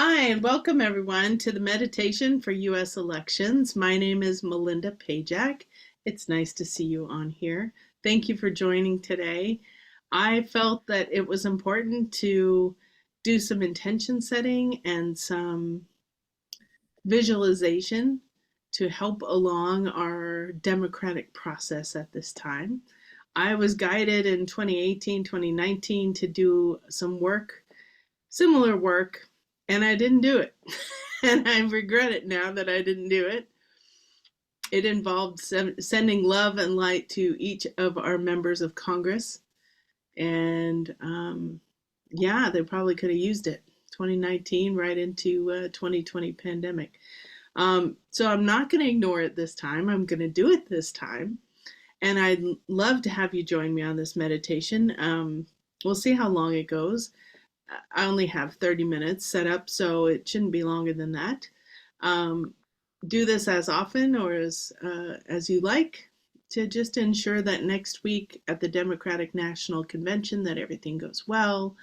Hi, and welcome everyone to the meditation for U.S. elections. My name is Melinda Pajak. It's nice to see you on here. Thank you for joining today. I felt that it was important to do some intention setting and some visualization to help along our democratic process at this time. I was guided in 2018, 2019 to do some work, similar work, and I didn't do it. And I regret it now that I didn't do it. It involved sending love and light to each of our members of Congress. And yeah, they probably could have used it. 2019 right into 2020 pandemic. So I'm not going to ignore it this time. I'm going to do it this time. And I'd love to have you join me on this meditation. We'll see how long it goes. I only have 30 minutes set up, so it shouldn't be longer than that. Um, do this as often or as you like to just ensure that next week at the Democratic National Convention that everything goes well.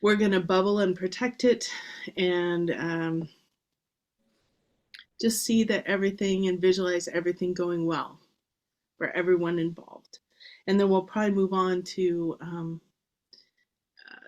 We're going to bubble and protect it and just see that everything and visualize everything going well for everyone involved. And then we'll probably move on to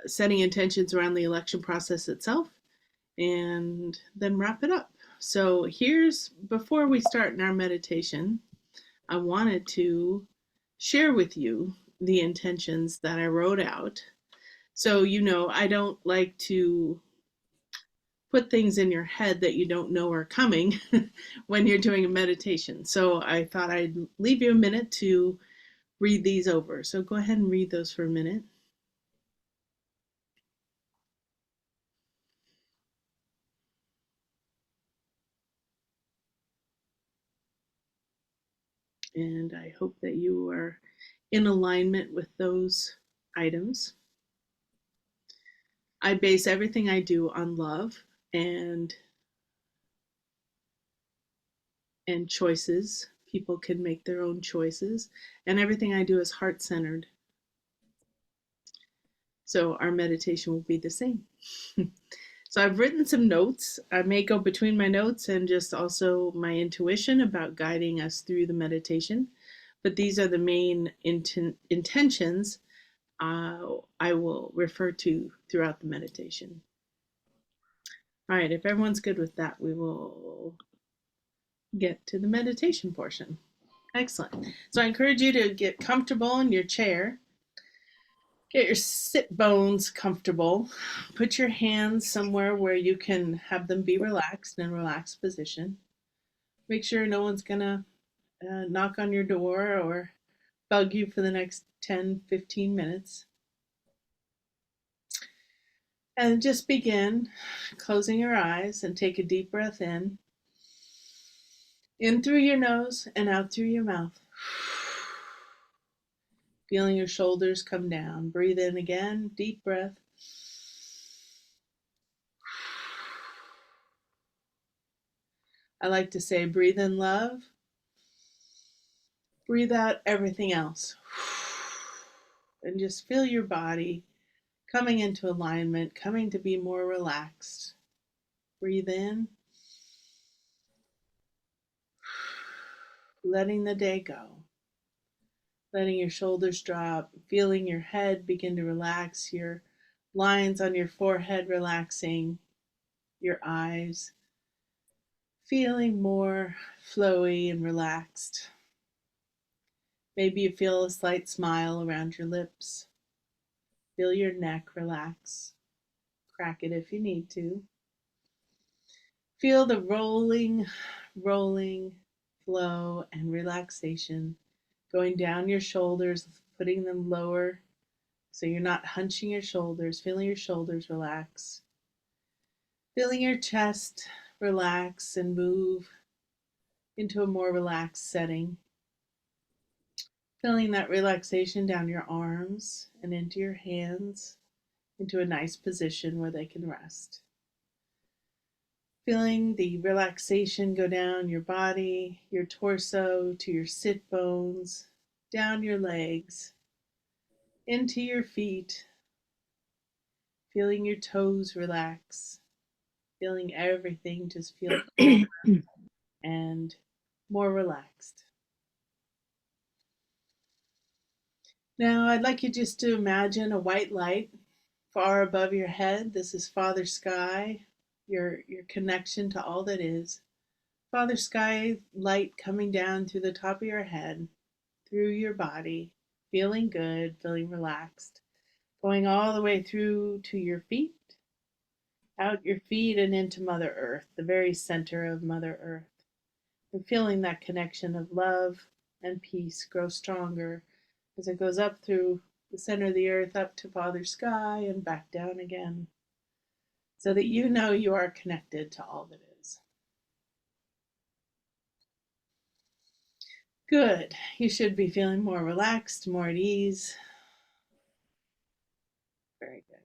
setting intentions around the election process itself and then wrap it up. So before we start in our meditation, I wanted to share with you the intentions that I wrote out. So, I don't like to put things in your head that you don't know are coming when you're doing a meditation. So I thought I'd leave you a minute to read these over. So go ahead and read those for a minute. And I hope that you are in alignment with those items. I base everything I do on love and choices. People can make their own choices, and everything I do is heart-centered. So our meditation will be the same. So I've written some notes. I may go between my notes and just also my intuition about guiding us through the meditation. But these are the main intentions I will refer to throughout the meditation. All right, if everyone's good with that, we will get to the meditation portion. Excellent. So I encourage you to get comfortable in your chair. Get your sit bones comfortable. Put your hands somewhere where you can have them be relaxed in a relaxed position. Make sure no one's going to knock on your door or bug you for the next 10, 15 minutes. And just begin closing your eyes and take a deep breath in through your nose and out through your mouth. Feeling your shoulders come down. Breathe in again, deep breath. I like to say breathe in love. Breathe out everything else. And just feel your body coming into alignment, coming to be more relaxed. Breathe in. Letting the day go. Letting your shoulders drop, feeling your head begin to relax, your lines on your forehead relaxing, your eyes feeling more flowy and relaxed. Maybe you feel a slight smile around your lips. Feel your neck relax. Crack it if you need to. Feel the rolling flow and relaxation going down your shoulders, putting them lower so you're not hunching your shoulders, feeling your shoulders relax. Feeling your chest relax and move into a more relaxed setting. Feeling that relaxation down your arms and into your hands, into a nice position where they can rest. Feeling the relaxation go down your body, your torso, to your sit bones, down your legs, into your feet. Feeling your toes relax. feeling everything just feel calm and more relaxed. Now, I'd like you just to imagine a white light far above your head. This is Father Sky, your connection to all that is. Father Sky light coming down through the top of your head, through your body, feeling good, feeling relaxed, going all the way through to your feet, out your feet and into Mother Earth, the very center of Mother Earth. And feeling that connection of love and peace grow stronger as it goes up through the center of the earth, up to Father Sky, and back down again, so that you know you are connected to all that is. Good. You should be feeling more relaxed, more at ease. Very good.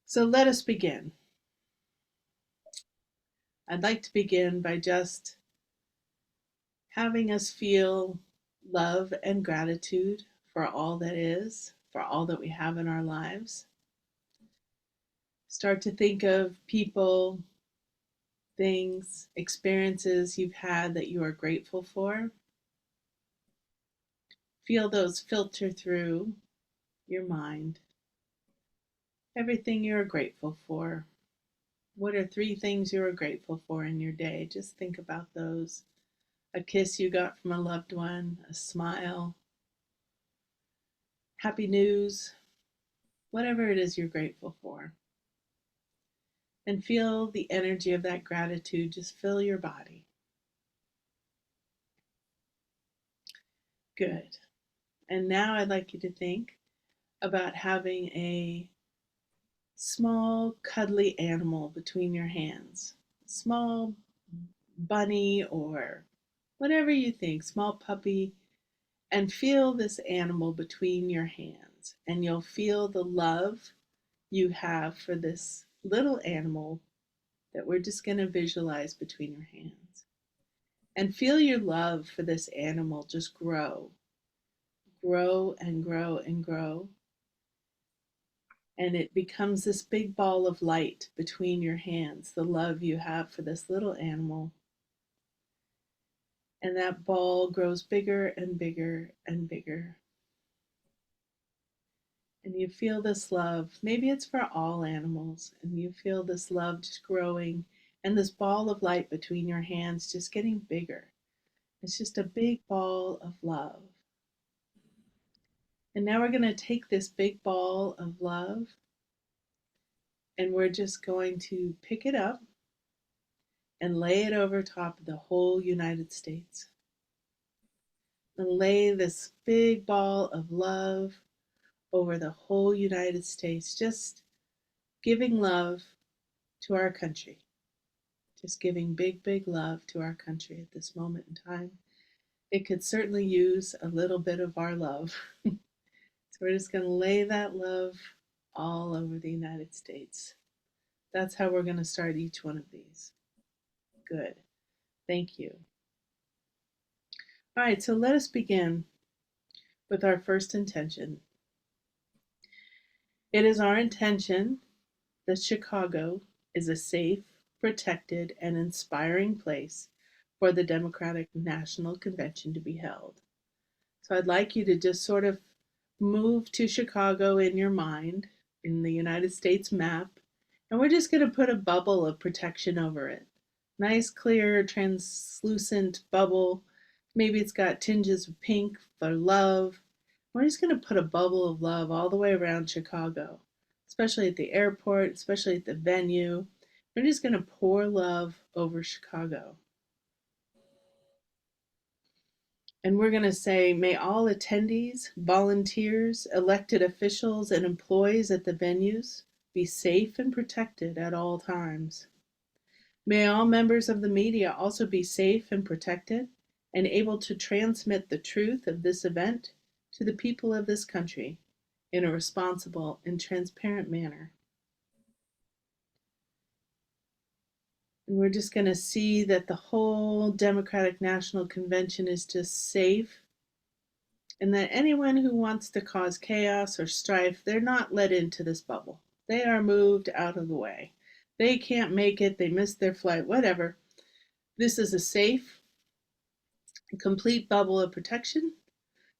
So let us begin. I'd like to begin by just having us feel love and gratitude for all that is, for all that we have in our lives. Start to think of people, things, experiences you've had that you are grateful for. Feel those filter through your mind. Everything you're grateful for. What are 3 things you are grateful for in your day? Just think about those. A kiss you got from a loved one, a smile, happy news, whatever it is you're grateful for. And feel the energy of that gratitude just fill your body. Good. And now I'd like you to think about having a small, cuddly animal between your hands. Small bunny or whatever you think, small puppy, and feel this animal between your hands. And you'll feel the love you have for this little animal that we're just going to visualize between your hands. And feel your love for this animal just grow, grow and grow and grow. And it becomes this big ball of light between your hands, the love you have for this little animal. And that ball grows bigger and bigger and bigger. And you feel this love. Maybe it's for all animals. And you feel this love just growing and this ball of light between your hands just getting bigger. It's just a big ball of love. And now we're going to take this big ball of love and we're just going to pick it up and lay it over top of the whole United States. And lay this big ball of love over the whole United States, just giving love to our country. Just giving big, big love to our country at this moment in time. It could certainly use a little bit of our love. So we're just going to lay that love all over the United States. That's how we're going to start each one of these. Good. Thank you. All right, so let us begin with our first intention. It is our intention that Chicago is a safe, protected, and inspiring place for the Democratic National Convention to be held. So I'd like you to just sort of move to Chicago in your mind, in the United States map, and we're just going to put a bubble of protection over it. Nice, clear, translucent bubble. Maybe it's got tinges of pink for love. We're just going to put a bubble of love all the way around Chicago, especially at the airport, especially at the venue. We're just going to pour love over Chicago. And we're going to say, may all attendees, volunteers, elected officials, and employees at the venues be safe and protected at all times. May all members of the media also be safe and protected and able to transmit the truth of this event to the people of this country in a responsible and transparent manner. And we're just going to see that the whole Democratic National Convention is just safe, and that anyone who wants to cause chaos or strife, they're not let into this bubble. They are moved out of the way. They can't make it, they missed their flight, whatever. This is a safe, complete bubble of protection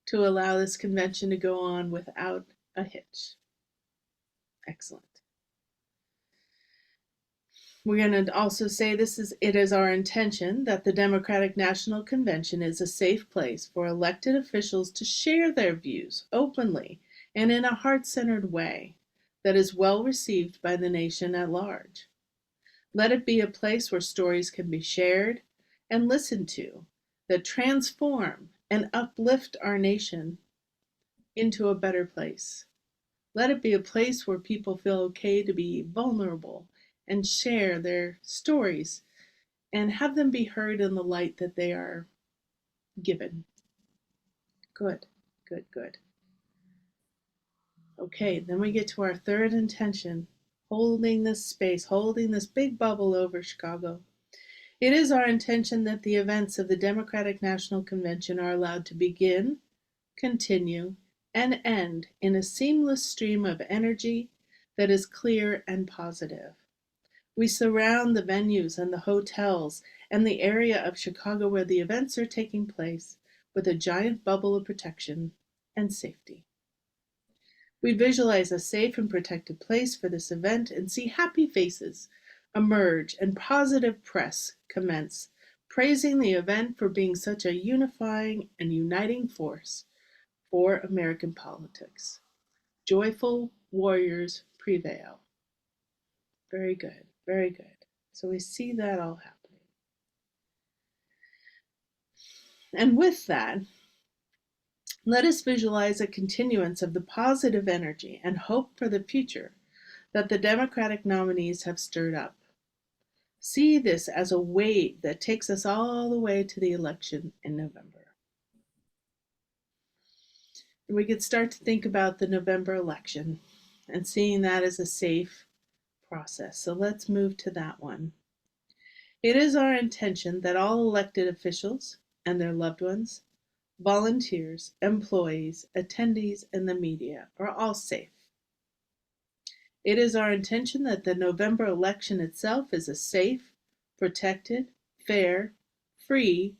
to allow this convention to go on without a hitch. Excellent. We're going to also say it is our intention that the Democratic National Convention is a safe place for elected officials to share their views openly and in a heart-centered way that is well received by the nation at large. Let it be a place where stories can be shared and listened to that transform and uplift our nation into a better place. Let it be a place where people feel okay to be vulnerable and share their stories and have them be heard in the light that they are given. Good, good, good. Okay, then we get to our third intention, holding this space, holding this big bubble over Chicago. It is our intention that the events of the Democratic National Convention are allowed to begin, continue, and end in a seamless stream of energy that is clear and positive. We surround the venues and the hotels and the area of Chicago where the events are taking place with a giant bubble of protection and safety. We visualize a safe and protected place for this event and see happy faces emerge and positive press commence, praising the event for being such a unifying and uniting force for American politics. Joyful warriors prevail. Very good, very good. So we see that all happening. And with that, let us visualize a continuance of the positive energy and hope for the future that the Democratic nominees have stirred up. See this as a wave that takes us all the way to the election in November. And we could start to think about the November election and seeing that as a safe process. So let's move to that one. It is our intention that all elected officials and their loved ones, volunteers, employees, attendees, and the media are all safe. It is our intention that the November election itself is a safe, protected, fair, free,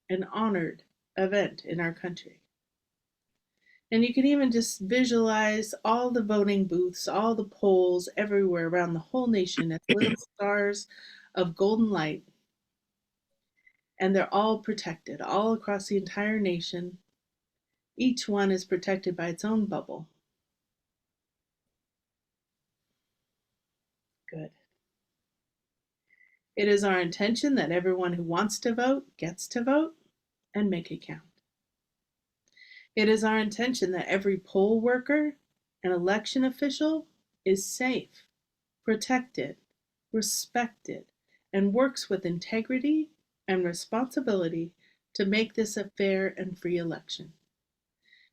and honored event in our country. And you can even just visualize all the voting booths, all the polls everywhere around the whole nation as little stars of golden light. And they're all protected, all across the entire nation. Each one is protected by its own bubble. Good. It is our intention that everyone who wants to vote gets to vote and make it count. It is our intention that every poll worker and election official is safe, protected, respected, and works with integrity and responsibility to make this a fair and free election.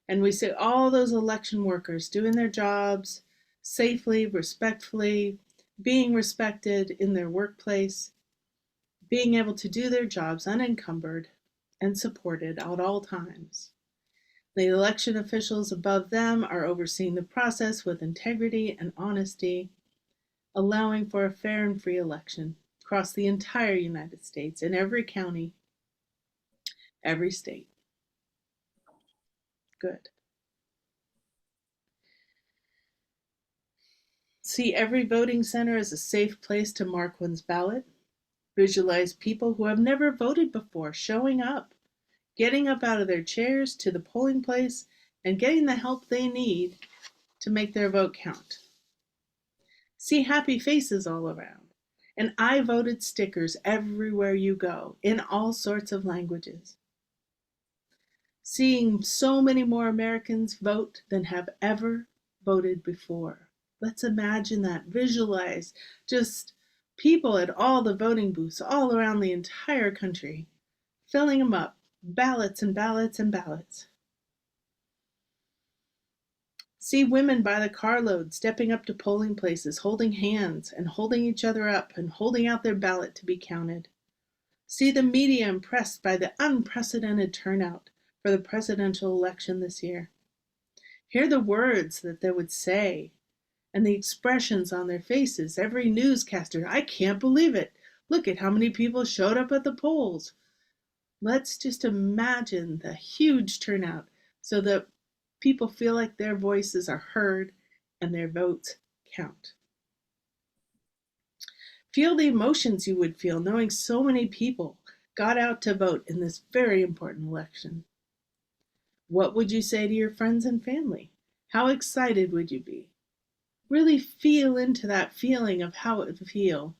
And we see all those election workers doing their jobs safely, respectfully, being respected in their workplace, being able to do their jobs unencumbered and supported at all times. The election officials above them are overseeing the process with integrity and honesty, allowing for a fair and free election across the entire United States, in every county, every state. Good. See every voting center as a safe place to mark one's ballot. Visualize people who have never voted before showing up, getting up out of their chairs to the polling place and getting the help they need to make their vote count. See happy faces all around, and I voted stickers everywhere you go in all sorts of languages. Seeing so many more Americans vote than have ever voted before. Let's imagine that, visualize just people at all the voting booths all around the entire country, filling them up, ballots and ballots and ballots. See women by the carload stepping up to polling places, holding hands and holding each other up and holding out their ballot to be counted. See the media impressed by the unprecedented turnout for the presidential election this year. Hear the words that they would say and the expressions on their faces. Every newscaster, I can't believe it. Look at how many people showed up at the polls. Let's just imagine the huge turnout so that people feel like their voices are heard and their votes count. Feel the emotions you would feel knowing so many people got out to vote in this very important election. What would you say to your friends and family? How excited would you be? Really feel into that feeling of how it would feel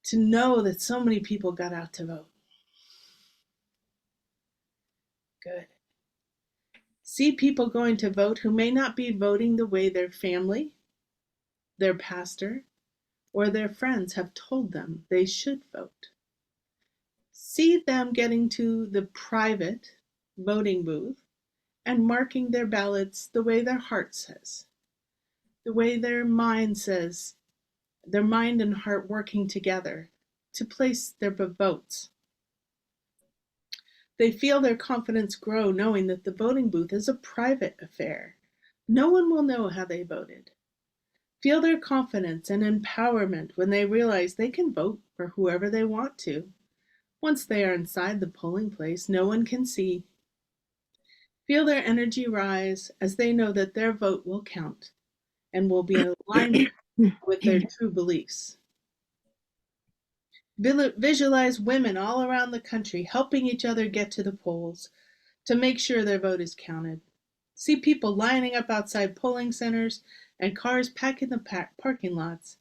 to know that so many people got out to vote. Good. See people going to vote who may not be voting the way their family, their pastor, or their friends have told them they should vote. See them getting to the private voting booth and marking their ballots the way their heart says, the way their mind says, their mind and heart working together to place their votes. They feel their confidence grow knowing that the voting booth is a private affair. No one will know how they voted. Feel their confidence and empowerment when they realize they can vote for whoever they want to. Once they are inside the polling place, no one can see. Feel their energy rise as they know that their vote will count and will be in alignment with their true beliefs. Visualize women all around the country helping each other get to the polls to make sure their vote is counted. See people lining up outside polling centers and cars packing the parking lots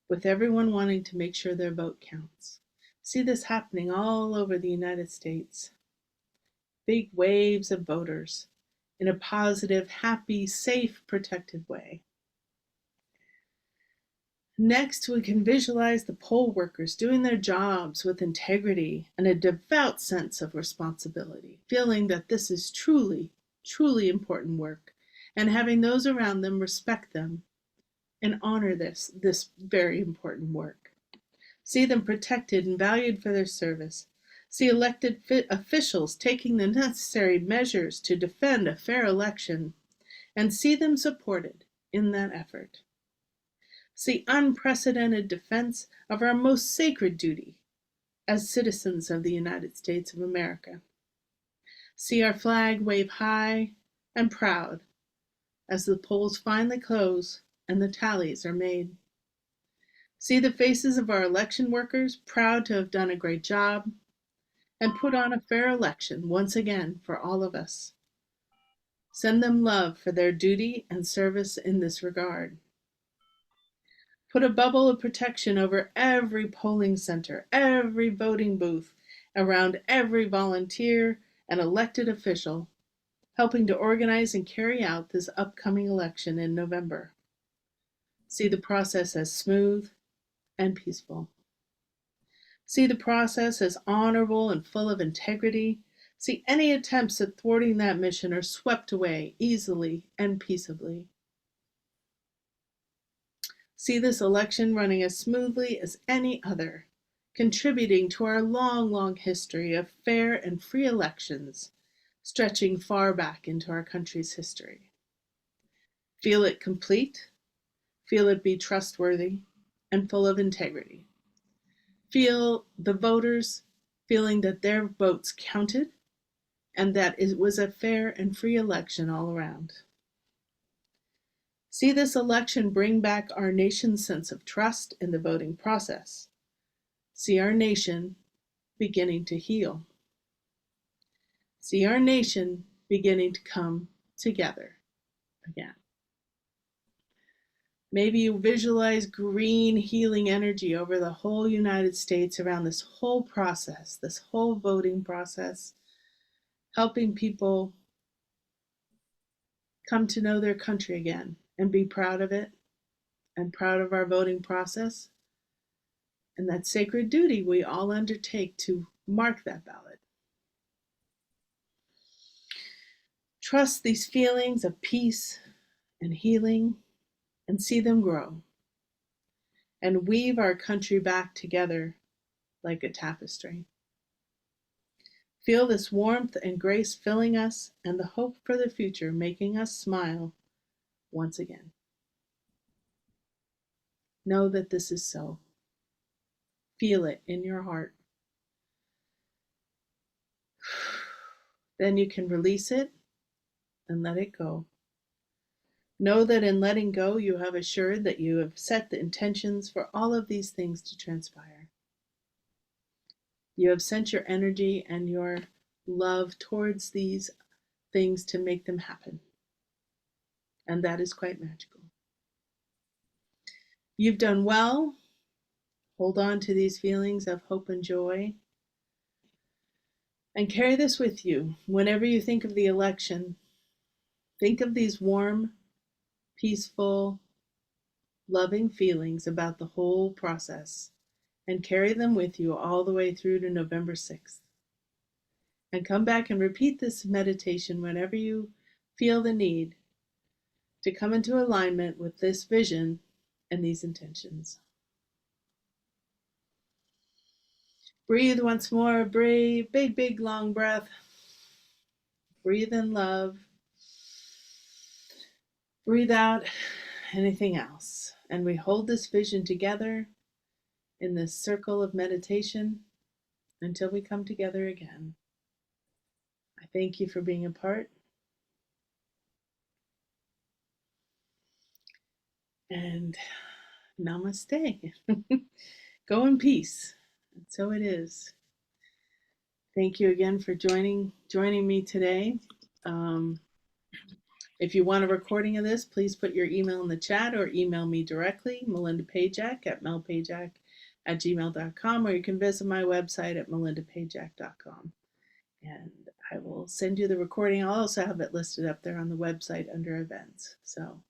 with everyone wanting to make sure their vote counts. See this happening all over the United States. Big waves of voters in a positive, happy, safe, protected way. Next, we can visualize the poll workers doing their jobs with integrity and a devout sense of responsibility, feeling that this is truly, truly important work, and having those around them respect them and honor this very important work. See them protected and valued for their service. See elected officials taking the necessary measures to defend a fair election, and see them supported in that effort. See unprecedented defense of our most sacred duty as citizens of the United States of America. See our flag wave high and proud as the polls finally close and the tallies are made. See the faces of our election workers, proud to have done a great job and put on a fair election once again for all of us. Send them love for their duty and service in this regard. Put a bubble of protection over every polling center, every voting booth, around every volunteer and elected official, helping to organize and carry out this upcoming election in November. See the process as smooth and peaceful. See the process as honorable and full of integrity. See any attempts at thwarting that mission are swept away easily and peaceably. See this election running as smoothly as any other, contributing to our long, long history of fair and free elections, stretching far back into our country's history. Feel it complete, feel it be trustworthy, and full of integrity. Feel the voters feeling that their votes counted and that it was a fair and free election all around. See this election bring back our nation's sense of trust in the voting process. See our nation beginning to heal. See our nation beginning to come together again. Maybe you visualize green healing energy over the whole United States around this whole process, this whole voting process, helping people come to know their country again and be proud of it and proud of our voting process and that sacred duty we all undertake to mark that ballot. Trust these feelings of peace and healing and see them grow and weave our country back together like a tapestry. Feel this warmth and grace filling us and the hope for the future making us smile once again. Know that this is so. Feel it in your heart. Then you can release it and let it go. Know that in letting go, you have assured that you have set the intentions for all of these things to transpire. You have sent your energy and your love towards these things to make them happen. And that is quite magical. You've done well. Hold on to these feelings of hope and joy. And carry this with you. Whenever you think of the election, think of these warm, peaceful, loving feelings about the whole process and carry them with you all the way through to November 6th. And come back and repeat this meditation whenever you feel the need to come into alignment with this vision and these intentions. Breathe once more. Breathe. Big, big, long breath. Breathe in love. Breathe out anything else. And we hold this vision together in this circle of meditation until we come together again. I thank you for being a part. And namaste. Go in peace. And so it is. Thank you again for joining me today. If you want a recording of this, please put your email in the chat or email me directly, melindapajak at melpajak@gmail.com, or you can visit my website at melindapajak.com. And I will send you the recording. I'll also have it listed up there on the website under events. So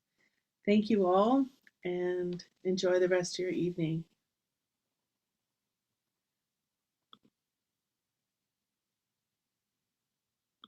thank you all and enjoy the rest of your evening.